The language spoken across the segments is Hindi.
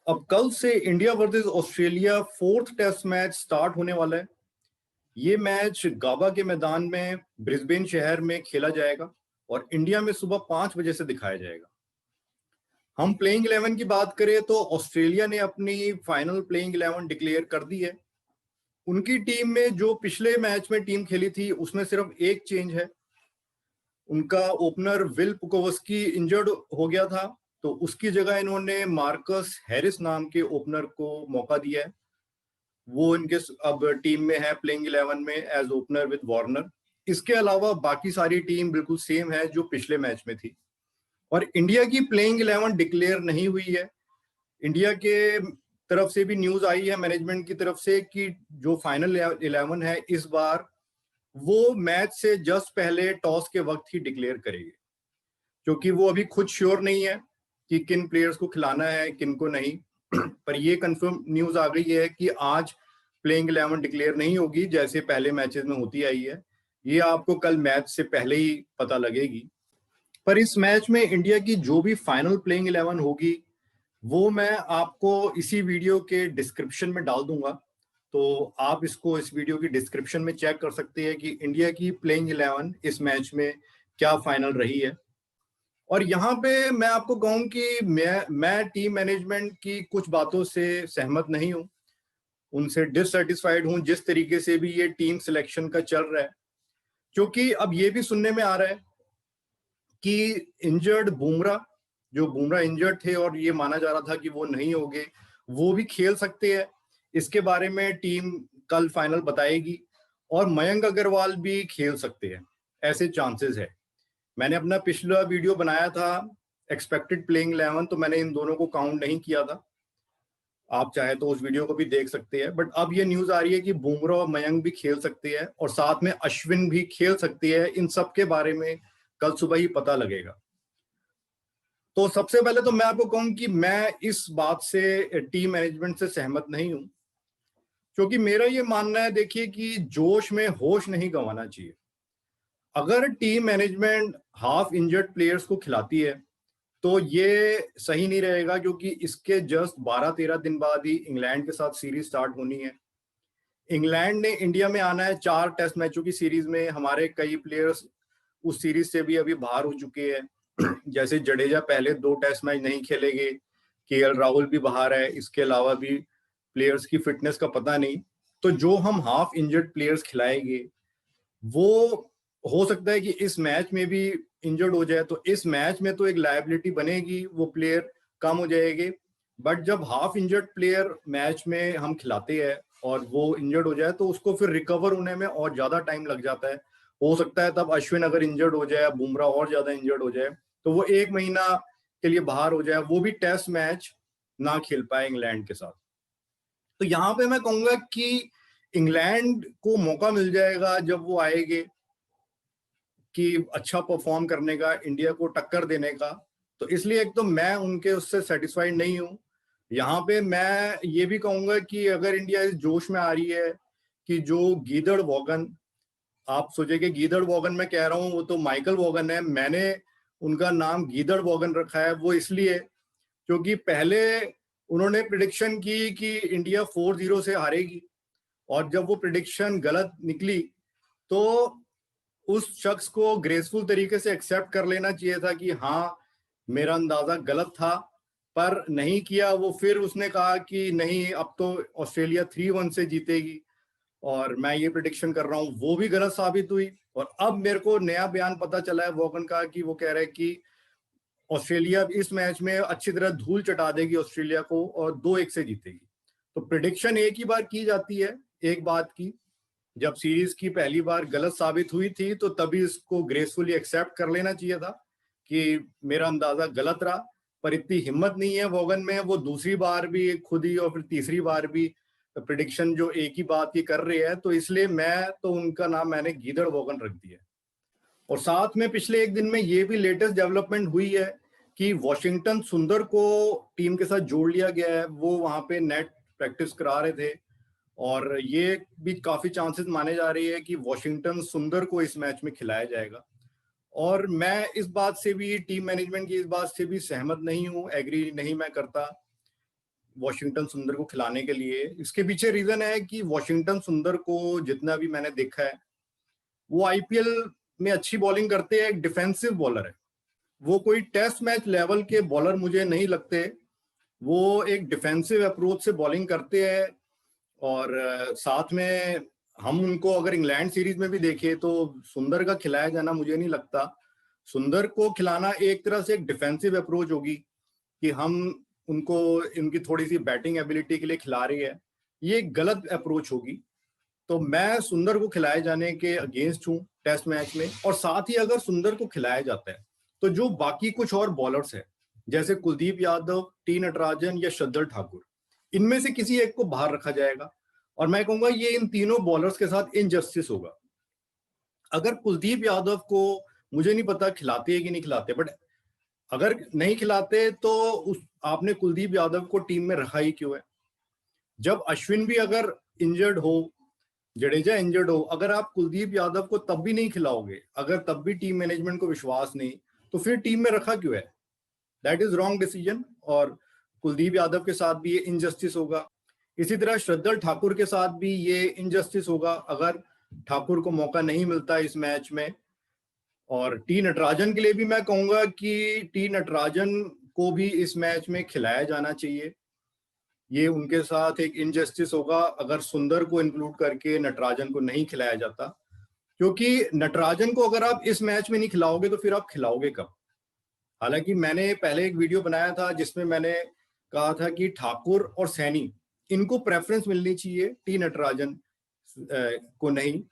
अब कल से India versus Australia fourth test match start होने वाला है। ये मैच गाबा के मैदान में ब्रिस्बेन शहर में खेला जाएगा और इंडिया में सुबह 5 बजे से दिखाया जाएगा। हम प्लेइंग 11 की बात करें तो ऑस्ट्रेलिया ने अपनी फाइनल प्लेइंग 11 डिक्लेयर कर दी है। उनकी टीम में जो पिछले मैच में टीम खेली थी उसमें सिर्फ एक चेंज है। उनका ओपनर विल पुकोवस्की इंजर्ड हो गया था, तो उसकी जगह इन्होंने मार्कस हैरिस नाम के ओपनर को मौका दिया है। वो इनके अब टीम में है प्लेइंग 11 में एज ओपनर विद वार्नर। इसके अलावा बाकी सारी टीम बिल्कुल सेम है जो पिछले मैच में थी। और इंडिया की प्लेइंग 11 डिक्लेयर नहीं हुई है। इंडिया के तरफ से भी न्यूज आई है मैनेजमेंट की तरफ से कि जो फाइनल 11 है इस बार वो मैच से जस्ट पहले टॉस के वक्त ही डिक्लेयर करेंगे, क्योंकि वो अभी खुद श्योर नहीं है कि किन प्लेयर्स को खिलाना है किन को नहीं। पर ये कंफर्म न्यूज आ गई है कि आज प्लेइंग 11 डिक्लेयर नहीं होगी जैसे पहले मैचेस में होती आई है। ये आपको कल मैच से पहले ही पता लगेगी। पर इस मैच में इंडिया की जो भी फाइनल प्लेइंग 11 होगी वो मैं आपको इसी वीडियो के डिस्क्रिप्शन में डाल दूंगा, तो आप इसको इस वीडियो की डिस्क्रिप्शन में चेक कर सकते हैं कि इंडिया की प्लेइंग 11 इस मैच में क्या फाइनल रही है। और यहाँ पे मैं आपको कहूँ कि मैं टीम मैनेजमेंट की कुछ बातों से सहमत नहीं हूँ, उनसे डिससेटिस्फाइड हूँ जिस तरीके से भी ये टीम सिलेक्शन का चल रहा है। क्योंकि अब ये भी सुनने में आ रहा है कि इंजर्ड बुमराह, जो बुमराह इंजर्ड थे और ये माना जा रहा था कि वो नहीं होंगे, वो भी खेल सकते हैं। इसके बारे में टीम कल फाइनल बताएगी। और मयंक अग्रवाल भी खेल सकते हैं, ऐसे चांसेस है। मैंने अपना पिछला वीडियो बनाया था एक्सपेक्टेड प्लेइंग 11, तो मैंने इन दोनों को काउंट नहीं किया था। आप चाहे तो उस वीडियो को भी देख सकते हैं। बट अब ये न्यूज आ रही है कि बुमराह और मयंक भी खेल सकते हैं और साथ में अश्विन भी खेल सकती है। इन सब के बारे में कल सुबह ही पता लगेगा। तो सबसे पहले तो मैं आपको कहूं कि मैं इस बात से टीम मैनेजमेंट से सहमत नहीं हूं, क्योंकि मेरा ये मानना है, देखिए, कि जोश में होश नहीं गंवाना चाहिए। अगर team management half injured players को खिलाती है तो ये सही नहीं रहेगा, क्योंकि इसके जस्ट 12-13 दिन बाद ही इंग्लैंड के साथ सीरीज स्टार्ट होनी है। इंग्लैंड ने इंडिया में आना है 4 टेस्ट मैचों की सीरीज में। हमारे कई प्लेयर्स उस सीरीज से भी अभी बाहर हो चुके हैं। जैसे जडेजा पहले 2 टेस्ट मैच नहीं खेलेंगे, केएल राहुल भी बाहर है, इसके अलावा भी प्लेयर्स की फिटनेस का पता नहीं। तो जो हम हाफ इंजर्ड प्लेयर्स खिलाएंगे वो हो सकता है कि इस मैच में भी इंजर्ड हो जाए, तो इस मैच में तो एक लायबिलिटी बनेगी, वो प्लेयर कम हो जाएंगे। बट जब हाफ इंजर्ड प्लेयर मैच में हम खिलाते हैं और वो इंजर्ड हो जाए तो उसको फिर रिकवर होने में और ज्यादा टाइम लग जाता है। हो सकता है तब अश्विन अगर इंजर्ड हो जाए, बुमराह और ज्यादा इंजर्ड हो जाए, तो वो 1 महीना के लिए बाहर हो जाए, वो भी टेस्ट मैच ना खेल पाए इंग्लैंड के साथ। तो यहाँ पे मैं कहूंगा कि इंग्लैंड को मौका मिल जाएगा जब वो आएंगे कि अच्छा परफॉर्म करने का, इंडिया को टक्कर देने का। तो इसलिए एक तो मैं उनके उससे सेटिस्फाइड नहीं हूं। यहाँ पे मैं ये भी कहूंगा कि अगर इंडिया इस जोश में आ रही है कि जो गीदड़ वॉगन, आप सोचे कि गीदड़ वॉगन मैं कह रहा हूँ, वो तो माइकल वॉगन है। मैंने उनका नाम गीदड़ वॉगन रखा है वो इसलिए क्योंकि पहले उन्होंने प्रिडिक्शन की कि इंडिया 4-0 से हारेगी, और जब वो प्रिडिक्शन गलत निकली तो उस शख्स को ग्रेसफुल तरीके से एक्सेप्ट कर लेना चाहिए था कि हाँ, मेरा अंदाजा गलत था, पर नहीं किया वो। फिर उसने कहा कि नहीं, अब तो ऑस्ट्रेलिया 3-1 से जीतेगी और मैं ये प्रिडिक्शन कर रहा हूँ, वो भी गलत साबित हुई। और अब मेरे को नया बयान पता चला है वॉगन का कि वो कह रहे हैं कि ऑस्ट्रेलिया इस मैच में अच्छी तरह धूल चटा देगी ऑस्ट्रेलिया को और 2-1 से जीतेगी। तो प्रिडिक्शन एक ही बार की जाती है, एक बात की जब सीरीज की पहली बार गलत साबित हुई थी तो तभी इसको ग्रेसफुली एक्सेप्ट कर लेना चाहिए था कि मेरा अंदाजा गलत रहा। पर इतनी हिम्मत नहीं है वोगन में, वो दूसरी बार भी खुद ही और फिर तीसरी बार भी प्रिडिक्शन जो एक ही बात की कर रहे हैं। तो इसलिए मैं तो उनका नाम मैंने गीदड़ वोगन रख दिया। और साथ में पिछले एक दिन में ये भी लेटेस्ट डेवलपमेंट हुई है कि वॉशिंगटन सुंदर को टीम के साथ जोड़ लिया गया है। वो वहां पे नेट प्रैक्टिस करा रहे थे और ये भी काफी चांसेस माने जा रही है कि वॉशिंगटन सुंदर को इस मैच में खिलाया जाएगा। और मैं इस बात से भी, टीम मैनेजमेंट की इस बात से भी सहमत नहीं हूं, एग्री नहीं मैं करता वॉशिंगटन सुंदर को खिलाने के लिए। इसके पीछे रीजन है कि वॉशिंगटन सुंदर को जितना भी मैंने देखा है, वो आईपीएल में अच्छी बॉलिंग करते हैं, एक डिफेंसिव बॉलर है। वो कोई टेस्ट मैच लेवल के बॉलर मुझे नहीं लगते। वो एक डिफेंसिव अप्रोच से बॉलिंग करते हैं। और साथ में हम उनको अगर इंग्लैंड सीरीज में भी देखें तो सुंदर का खिलाया जाना मुझे नहीं लगता। सुंदर को खिलाना एक तरह से एक डिफेंसिव अप्रोच होगी कि हम उनको इनकी थोड़ी सी बैटिंग एबिलिटी के लिए खिला रही है, ये एक गलत अप्रोच होगी। तो मैं सुंदर को खिलाए जाने के अगेंस्ट हूं टेस्ट मैच में। और साथ ही अगर सुंदर को खिलाया जाता है तो जो बाकी कुछ और बॉलर्स है, जैसे कुलदीप यादव, टी नटराजन या शार्दुल ठाकुर, इनमें से किसी एक को बाहर रखा जाएगा। और मैं कहूंगा ये इन तीनों बॉलर्स के साथ इनजस्टिस होगा। अगर कुलदीप यादव को, मुझे नहीं पता खिलाते हैं कि नहीं खिलाते, बट अगर नहीं खिलाते तो आपने कुलदीप यादव को टीम में रखा ही क्यों है? जब अश्विन भी अगर इंजर्ड हो, जडेजा इंजर्ड हो, अगर आप कुलदीप यादव को तब भी नहीं खिलाओगे, अगर तब भी टीम मैनेजमेंट को विश्वास नहीं, तो फिर टीम में रखा क्यों है? That is wrong decision. और कुलदीप यादव के साथ भी ये इनजस्टिस होगा। इसी तरह शार्दुल ठाकुर के साथ भी ये इनजस्टिस होगा अगर ठाकुर को मौका नहीं मिलता इस मैच में। और टी नटराजन के लिए भी मैं कहूंगा कि टी नटराजन को भी इस मैच में खिलाया जाना चाहिए। ये उनके साथ एक इनजस्टिस होगा अगर सुंदर को इंक्लूड करके नटराजन को नहीं खिलाया जाता। क्योंकि नटराजन को अगर आप इस मैच में नहीं खिलाओगे तो फिर आप खिलाओगे कब? हालांकि मैंने पहले एक वीडियो बनाया था जिसमें मैंने कहा था कि ठाकुर और सैनी, इनको प्रेफरेंस मिलनी चाहिए, टी नटराजन को नहीं।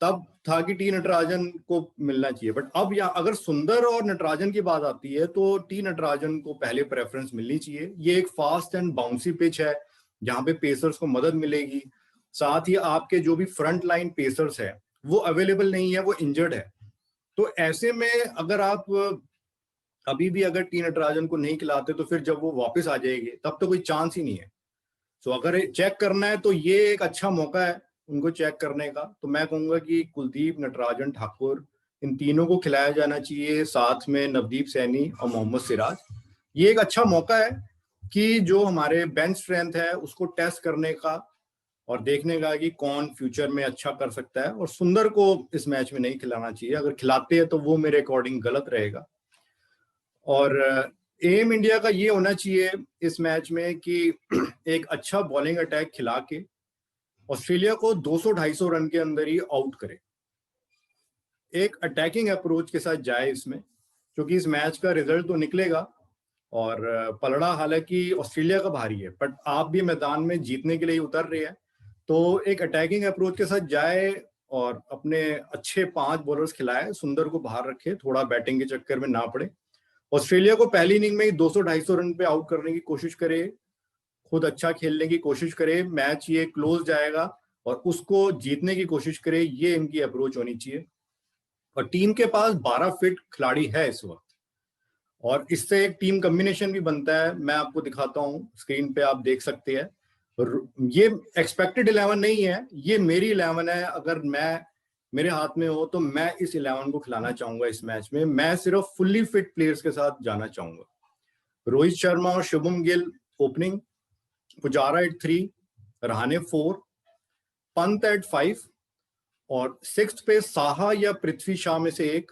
तब था कि टी नटराजन को मिलना चाहिए। बट अब यहाँ अगर सुंदर और नटराजन की बात आती है तो टी नटराजन को पहले प्रेफरेंस मिलनी चाहिए। ये एक फास्ट एंड बाउंसी पिच है जहां पे पेसर्स को मदद मिलेगी। साथ ही आपके जो भी फ्रंट लाइन पेसर्स है वो अवेलेबल नहीं है, वो इंजर्ड है। तो ऐसे में अगर आप अभी भी अगर टी नटराजन को नहीं खिलाते तो फिर जब वो वापस आ जाएंगे तब तो कोई चांस ही नहीं है। सो अगर चेक करना है तो ये एक अच्छा मौका है उनको चेक करने का। तो मैं कहूंगा कि कुलदीप, नटराजन, ठाकुर, इन तीनों को खिलाया जाना चाहिए, साथ में नवदीप सैनी और मोहम्मद सिराज। ये एक अच्छा मौका है कि जो हमारे बेंच स्ट्रेंथ है उसको टेस्ट करने का और देखने का कि कौन फ्यूचर में अच्छा कर सकता है। और सुंदर को इस मैच में नहीं खिलाना चाहिए, अगर खिलाते हैं तो वो मेरे अकॉर्डिंग गलत रहेगा। और एम इंडिया का ये होना चाहिए इस मैच में कि एक अच्छा बॉलिंग अटैक खिला के ऑस्ट्रेलिया को 200-250 रन के अंदर ही आउट करे। एक अटैकिंग अप्रोच के साथ जाए इसमें, क्योंकि इस मैच का रिजल्ट तो निकलेगा। और पलड़ा हालांकि ऑस्ट्रेलिया का भारी है, बट आप भी मैदान में जीतने के लिए उतर रहे हैं। तो एक अटैकिंग अप्रोच के साथ जाए और अपने अच्छे 5 बॉलर्स खिलाए, सुंदर को बाहर रखे, थोड़ा बैटिंग के चक्कर में ना पड़े। ऑस्ट्रेलिया को पहली इनिंग में ही 200-250 रन पे आउट करने की कोशिश करे, खुद अच्छा खेलने की कोशिश करे, मैच ये क्लोज जाएगा और उसको जीतने की कोशिश करे, ये इनकी अप्रोच होनी चाहिए। और टीम के पास 12 फिट खिलाड़ी है इस वक्त, और इससे एक टीम कॉम्बिनेशन भी बनता है। मैं आपको दिखाता हूँ, स्क्रीन पे आप देख सकते हैं। ये एक्सपेक्टेड 11 नहीं है, ये मेरी 11 है। अगर मैं मेरे हाथ में हो तो मैं इस 11 को खिलाना चाहूंगा इस मैच में। मैं सिर्फ फुल्ली फिट प्लेयर्स के साथ जाना चाहूंगा। रोहित शर्मा और Shubham Gill opening, Pujara at 3, Rahane 4, Pant at 5, और 6 पे साहा या पृथ्वी शा में से एक।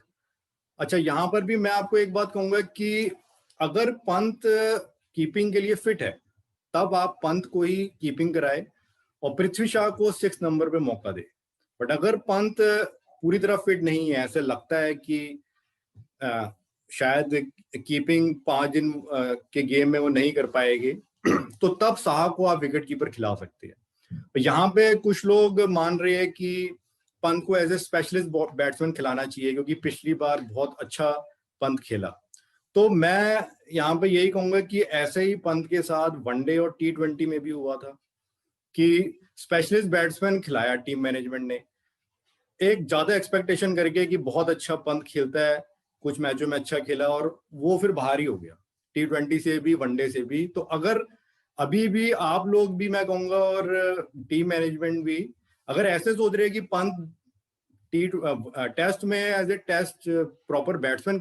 अच्छा, यहां पर भी मैं आपको एक बात कहूंगा कि अगर पंत कीपिंग के लिए फिट है तब आप पंत को ही कीपिंग कराए और पृथ्वी शा को 6 नंबर पे मौका दे। बट अगर पंत पूरी तरह फिट नहीं है, ऐसे लगता है कि शायद कीपिंग 5 दिन के गेम में वो नहीं कर पाएंगे, तो तब साहा को आप विकेट कीपर खिला सकते हैं। तो यहाँ पे कुछ लोग मान रहे हैं कि पंत को एज ए स्पेशलिस्ट बैट्समैन खिलाना चाहिए क्योंकि पिछली बार बहुत अच्छा पंत खेला। तो मैं यहाँ पे यही कहूंगा कि ऐसे ही पंत के साथ वनडे और T20 में भी हुआ था कि स्पेशलिस्ट बैट्समैन खिलाया टीम मैनेजमेंट ने, एक ज्यादा एक्सपेक्टेशन करके कि बहुत अच्छा पंत खेलता है, कुछ मैचों में अच्छा खेला, और वो फिर बाहर ही हो गया T20 से भी, वनडे से भी। तो अगर अभी भी आप लोग भी, मैं कहूंगा, और टीम मैनेजमेंट भी अगर ऐसे सोच रहे हैं कि पंत टेस्ट में as a test proper batsman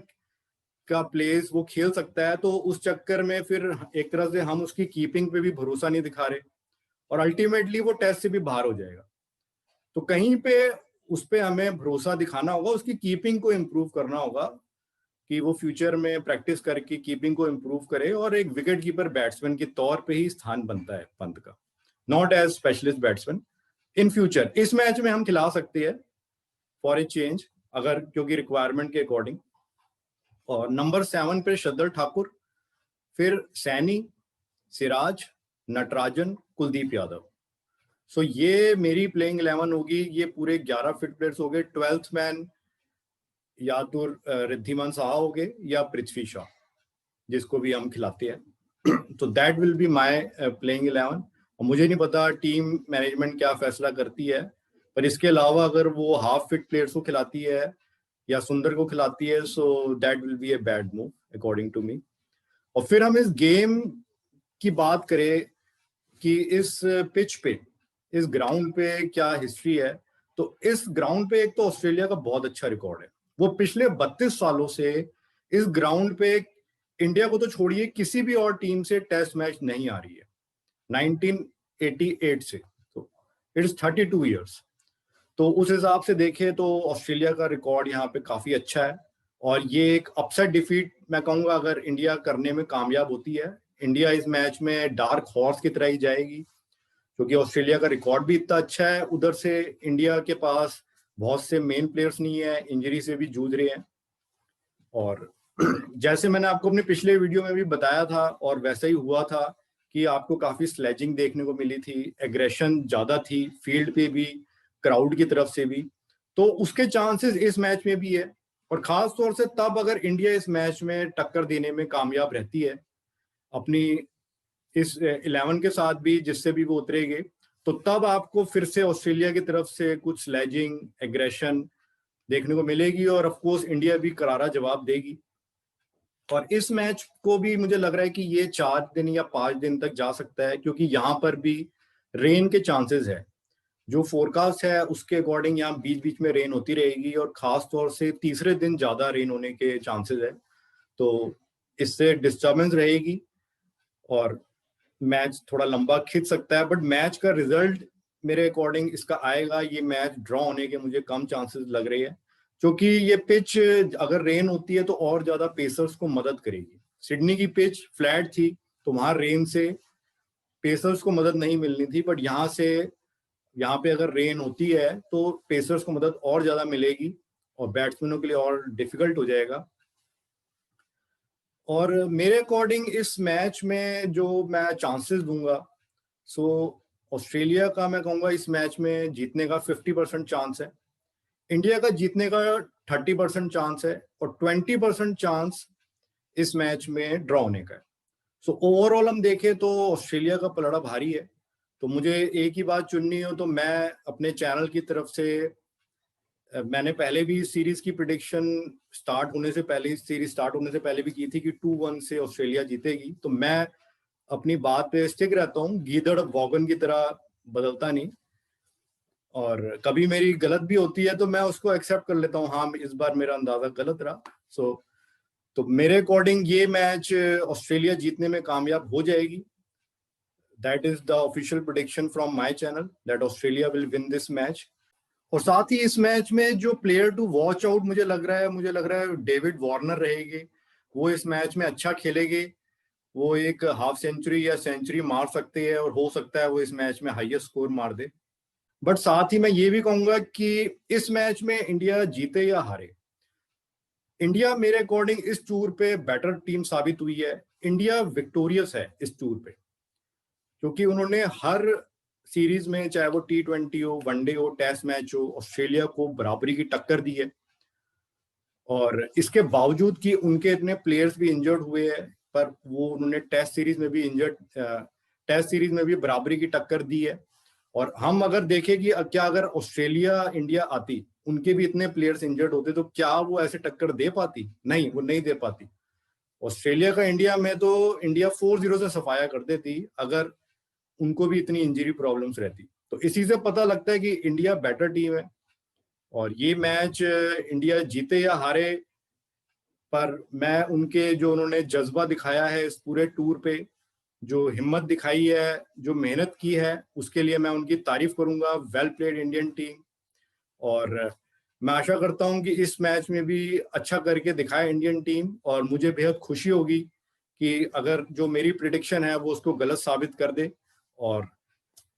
का प्लेस वो खेल सकता है, तो उस चक्कर में फिर एक तरह से हम उसकी कीपिंग पे भी भरोसा नहीं दिखा रहे और अल्टीमेटली वो टेस्ट से भी बाहर हो जाएगा। तो कहीं पे उस पे हमें भरोसा दिखाना होगा, उसकी कीपिंग को इम्प्रूव करना होगा कि वो फ्यूचर में प्रैक्टिस करके कीपिंग को इम्प्रूव करे और एक विकेट कीपर बैट्समैन के तौर पे ही स्थान बनता है पंत का, not as specialist batsman. In future इस मैच में हम खिला सकते हैं फॉर ए चेंज, अगर क्योंकि रिक्वायरमेंट के अकॉर्डिंग। और नंबर 7 पे शार्दुल ठाकुर, फिर सैनी, सिराज, नटराजन, कुलदीप यादव। सो ये मेरी प्लेइंग 11 होगी। ये पूरे 11 फिट प्लेयर्स हो गए। 12th मैन या तो रिद्धिमान साहा हो गए या पृथ्वी शॉ, जिसको भी हम खिलाते हैं। तो that will be my playing 11। और मुझे नहीं पता टीम मैनेजमेंट क्या फैसला करती है, पर इसके अलावा अगर वो हाफ फिट प्लेयर्स को खिलाती है या सुंदर को खिलाती है, so that will be a bad move according to me. और फिर हम इस गेम की बात करें कि इस पिच पे, इस ग्राउंड पे क्या हिस्ट्री है, तो इस ग्राउंड पे एक तो ऑस्ट्रेलिया का बहुत अच्छा रिकॉर्ड है। वो पिछले 32 सालों से इस ग्राउंड पे इंडिया को तो छोड़िए, किसी भी और टीम से टेस्ट मैच नहीं आ रही है 1988 से। तो इट्स 32 ईयर्स। तो उस हिसाब से देखें तो ऑस्ट्रेलिया का रिकॉर्ड यहाँ पे काफी अच्छा है। और ये एक अपसेट डिफीट मैं कहूंगा अगर इंडिया करने में कामयाब होती है। इंडिया इस मैच में डार्क हॉर्स की तरह ही जाएगी, क्योंकि ऑस्ट्रेलिया का रिकॉर्ड भी इतना अच्छा है। उधर से इंडिया के पास बहुत से मेन प्लेयर्स नहीं है, इंजरी से भी जूझ रहे हैं। और जैसे मैंने आपको अपने पिछले वीडियो में भी बताया था और वैसा ही हुआ था कि आपको काफी स्लेजिंग देखने को मिली थी, एग्रेशन ज्यादा थी फील्ड पे भी, क्राउड की तरफ से भी। तो उसके चांसेस इस मैच में भी है। और खास तौर से तब अगर इंडिया इस मैच में टक्कर देने में कामयाब रहती है अपनी इस 11 के साथ भी, जिससे भी वो उतरेंगे, तो तब आपको फिर से ऑस्ट्रेलिया की तरफ से कुछ स्लेजिंग, एग्रेशन देखने को मिलेगी और ऑफ कोर्स इंडिया भी करारा जवाब देगी। और इस मैच को भी मुझे लग रहा है कि ये 4 दिन या 5 दिन तक जा सकता है, क्योंकि यहाँ पर भी रेन के चांसेस है। जो फोरकास्ट है उसके अकॉर्डिंग यहाँ बीच बीच में रेन होती रहेगी और खास तौर से तीसरे दिन ज्यादा रेन होने के चांसेस है। तो इससे डिस्टर्बेंस रहेगी और मैच थोड़ा लंबा खिंच सकता है। बट मैच का रिजल्ट मेरे अकॉर्डिंग इसका आएगा, ये मैच ड्रॉ होने के मुझे कम चांसेस लग रहे हैं, क्योंकि ये पिच अगर रेन होती है तो और ज्यादा पेसर्स को मदद करेगी। सिडनी की पिच फ्लैट थी तो वहां रेन से पेसर्स को मदद नहीं मिलनी थी, बट यहाँ पे अगर रेन होती है तो पेसर्स को मदद और ज्यादा मिलेगी और बैट्समैनों के लिए और डिफिकल्ट हो जाएगा। और मेरे अकॉर्डिंग इस मैच में जो मैं चांसेस दूंगा, सो ऑस्ट्रेलिया का मैं कहूंगा इस मैच में जीतने का 50% चांस है, इंडिया का जीतने का 30% चांस है और 20% चांस इस मैच में ड्रॉ होने का है। सो ओवरऑल हम देखें तो ऑस्ट्रेलिया का पलड़ा भारी है। तो मुझे एक ही बात चुननी हो तो मैं अपने चैनल की तरफ से, मैंने पहले भी सीरीज की प्रिडिक्शन स्टार्ट होने से पहले, सीरीज स्टार्ट होने से पहले भी की थी कि 2-1 से ऑस्ट्रेलिया जीतेगी। तो मैं अपनी बात पे स्टिक रहता हूँ, गीदड़ वॉगन की तरह बदलता नहीं। और कभी मेरी गलत भी होती है तो मैं उसको एक्सेप्ट कर लेता हूँ, हाँ इस बार मेरा अंदाजा गलत रहा। तो मेरे अकॉर्डिंग ये मैच ऑस्ट्रेलिया जीतने में कामयाब हो जाएगी। That is the official prediction from my channel that Australia will win this match. और साथ ही इस मैच में जो प्लेयर टू वॉच आउट मुझे लग रहा है डेविड वार्नर रहेंगे। वो इस मैच में अच्छा खेलेंगे, वो एक हाफ सेंचुरी या सेंचुरी मार सकते हैं और हो सकता है वो इस मैच में हाईएस्ट स्कोर मार दे। बट साथ ही मैं ये भी कहूंगा कि इस मैच में इंडिया जीते या हारे, इंडिया मेरे अकॉर्डिंग इस टूर पे बेटर टीम साबित हुई है। इंडिया विक्टोरियस है इस टूर पे, क्योंकि उन्होंने हर सीरीज में, चाहे वो T20 हो, वनडे हो, टेस्ट मैच हो, ऑस्ट्रेलिया को बराबरी की टक्कर दी है। और इसके बावजूद कि उनके इतने प्लेयर्स भी इंजर्ड हुए हैं, पर वो उन्होंने टेस्ट सीरीज में भी बराबरी की टक्कर दी है। और हम अगर देखें कि क्या अगर ऑस्ट्रेलिया इंडिया आती, उनके भी इतने प्लेयर्स इंजर्ड होते, तो क्या वो ऐसे टक्कर दे पाती? नहीं, वो नहीं दे पाती। ऑस्ट्रेलिया का इंडिया में तो इंडिया 4-0 से सफाया कर देती अगर उनको भी इतनी इंजरी प्रॉब्लम्स रहती। तो इसी से पता लगता है कि इंडिया बेटर टीम है। और ये मैच इंडिया जीते या हारे, पर मैं उनके जो उन्होंने जज्बा दिखाया है इस पूरे टूर पे, जो हिम्मत दिखाई है, जो मेहनत की है, उसके लिए मैं उनकी तारीफ करूंगा। Well played Indian team. और मैं आशा करता हूं कि इस मैच में भी अच्छा करके दिखाए इंडियन टीम, और मुझे बेहद खुशी होगी कि अगर जो मेरी प्रिडिक्शन है वो उसको गलत साबित कर दे और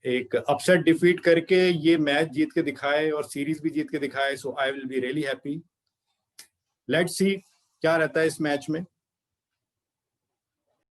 एक अपसेट डिफीट करके ये मैच जीत के दिखाए और सीरीज भी जीत के दिखाए। So I will be really happy. Let's see क्या रहता है इस मैच में।